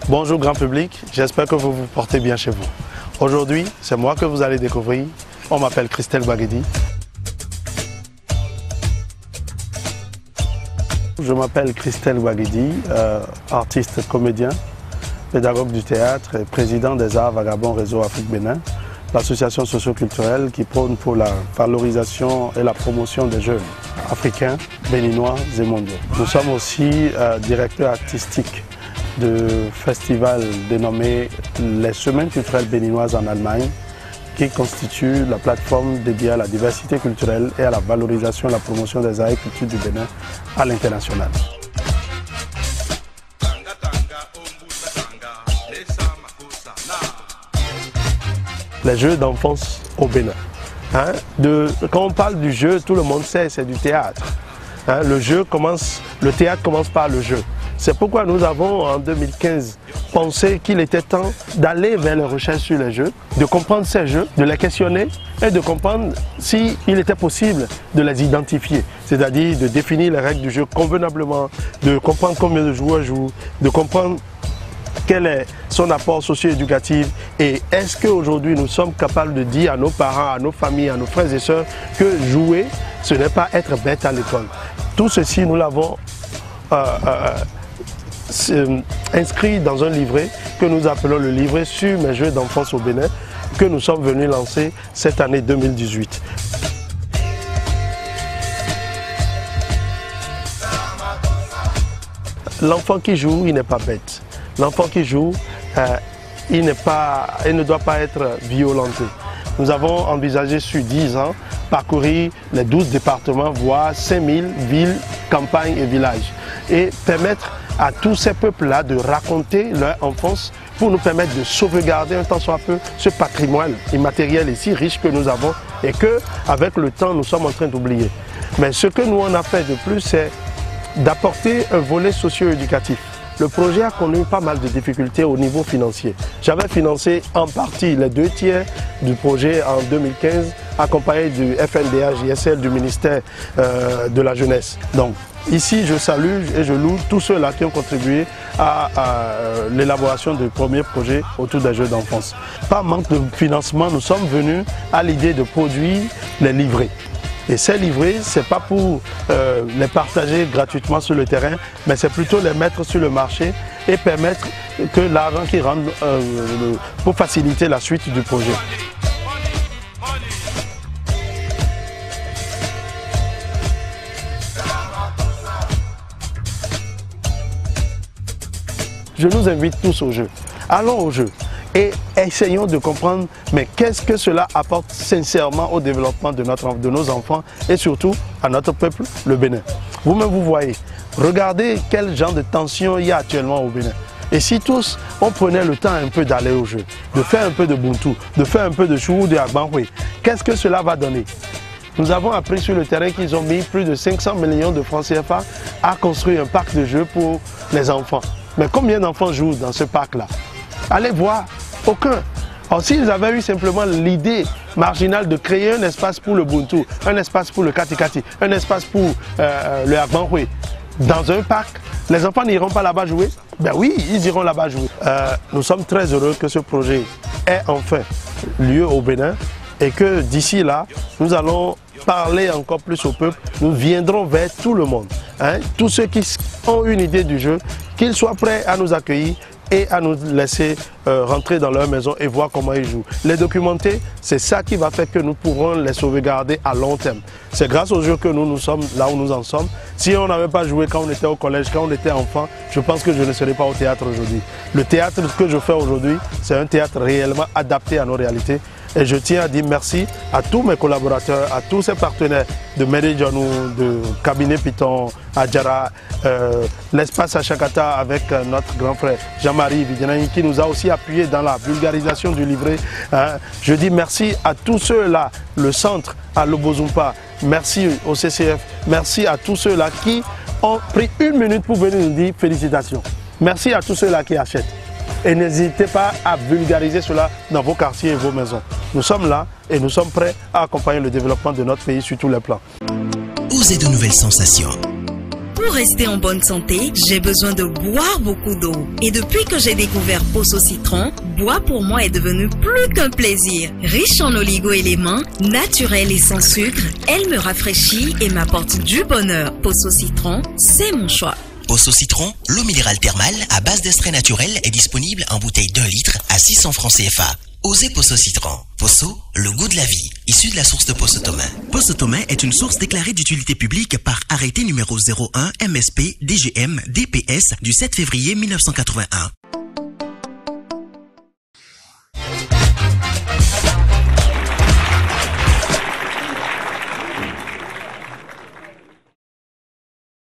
Bonjour grand public, j'espère que vous vous portez bien chez vous. Aujourd'hui, c'est moi que vous allez découvrir. On m'appelle Christelle Bagedi. Je m'appelle Christelle Bagedi, artiste comédien, pédagogue du théâtre et président des Arts Vagabonds Réseau Afrique Bénin, l'association socio-culturelle qui prône pour la valorisation et la promotion des jeunes africains, béninois et mondiaux. Nous sommes aussi directeurs artistiques de festival dénommé les Semaines culturelles béninoises en Allemagne, qui constitue la plateforme dédiée à la diversité culturelle et à la valorisation et la promotion des arts et cultures du Bénin à l'international. Les jeux d'enfance au Bénin. Quand on parle du jeu, tout le monde sait, c'est du théâtre. Le théâtre commence par le jeu. C'est pourquoi nous avons en 2015 pensé qu'il était temps d'aller vers les recherches sur les jeux, de comprendre ces jeux, de les questionner et de comprendre s'il était possible de les identifier. C'est-à-dire de définir les règles du jeu convenablement, de comprendre combien de joueurs jouent, de comprendre quel est son apport socio-éducatif et est-ce qu'aujourd'hui nous sommes capables de dire à nos parents, à nos familles, à nos frères et sœurs que jouer, ce n'est pas être bête à l'école. Tout ceci, nous l'avons inscrit dans un livret que nous appelons le livret sur mes jeux d'enfance au Bénin que nous sommes venus lancer cette année 2018. L'enfant qui joue, il n'est pas bête. L'enfant qui joue, il ne doit pas être violenté. Nous avons envisagé sur 10 ans parcourir les 12 départements, voire 5000 villes, campagnes et villages et permettre à tous ces peuples-là de raconter leur enfance pour nous permettre de sauvegarder un tant soit peu ce patrimoine immatériel et si riche que nous avons et que, avec le temps, nous sommes en train d'oublier. Mais ce que nous on a fait de plus, c'est d'apporter un volet socio-éducatif. Le projet a connu pas mal de difficultés au niveau financier. J'avais financé en partie les 2/3 du projet en 2015, accompagné du FNDH-JSL du ministère de la Jeunesse. Donc ici, je salue et je loue tous ceux-là qui ont contribué à l'élaboration du premier projet autour des jeux d'enfance. Par manque de financement, nous sommes venus à l'idée de produire les livrets. Et ces livrets, ce n'est pas pour les partager gratuitement sur le terrain, mais c'est plutôt les mettre sur le marché et permettre que l'argent qui rentre pour faciliter la suite du projet. Je nous invite tous au jeu. Allons au jeu et essayons de comprendre mais qu'est-ce que cela apporte sincèrement au développement de nos enfants et surtout à notre peuple, le Bénin. Vous-même vous voyez, regardez quel genre de tension il y a actuellement au Bénin. Et si tous, on prenait le temps un peu d'aller au jeu, de faire un peu de buntu, de faire un peu de chou de agbanhwe, qu'est-ce que cela va donner? Nous avons appris sur le terrain qu'ils ont mis plus de 500 millions de francs CFA à construire un parc de jeux pour les enfants. Mais combien d'enfants jouent dans ce parc-là? Allez voir, aucun. Or, s'ils avaient eu simplement l'idée marginale de créer un espace pour le buntu, un espace pour le katikati, un espace pour le agbanhwe, dans un parc, les enfants n'iront pas là-bas jouer? Ben oui, ils iront là-bas jouer. Nous sommes très heureux que ce projet ait enfin lieu au Bénin et que d'ici là, nous allons parler encore plus au peuple. Nous viendrons vers tout le monde. Tous ceux qui ont une idée du jeu, qu'ils soient prêts à nous accueillir et à nous laisser rentrer dans leur maison et voir comment ils jouent. Les documenter, c'est ça qui va faire que nous pourrons les sauvegarder à long terme. C'est grâce aux jeux que nous sommes là où nous en sommes. Si on n'avait pas joué quand on était au collège, quand on était enfant, je pense que je ne serais pas au théâtre aujourd'hui. Le théâtre que je fais aujourd'hui, c'est un théâtre réellement adapté à nos réalités. Et je tiens à dire merci à tous mes collaborateurs, à tous ces partenaires de Médéjanou, de Cabinet Piton, Adjara, l'espace à Chakata avec notre grand frère Jean-Marie Vidjanaï qui nous a aussi appuyé dans la vulgarisation du livret. Je dis merci à tous ceux-là, le centre à Lobozumpa, merci au CCF, merci à tous ceux-là qui ont pris 1 minute pour venir nous dire félicitations. Merci à tous ceux-là qui achètent. Et n'hésitez pas à vulgariser cela dans vos quartiers et vos maisons. Nous sommes là et nous sommes prêts à accompagner le développement de notre pays sur tous les plans. Osez de nouvelles sensations. Pour rester en bonne santé, j'ai besoin de boire beaucoup d'eau. Et depuis que j'ai découvert Posso Citron, boire pour moi est devenu plus qu'un plaisir. Riche en oligo-éléments, naturelle et sans sucre, elle me rafraîchit et m'apporte du bonheur. Posso Citron, c'est mon choix. Posso Citron, l'eau minérale thermale à base d'extrait naturel est disponible en bouteille d'1 litre à 600 francs CFA. Osez Posso Citron. Posso, le goût de la vie, issu de la source de Posso Thomain. Posso Thomain est une source déclarée d'utilité publique par arrêté numéro 01 MSP DGM DPS du 7 février 1981.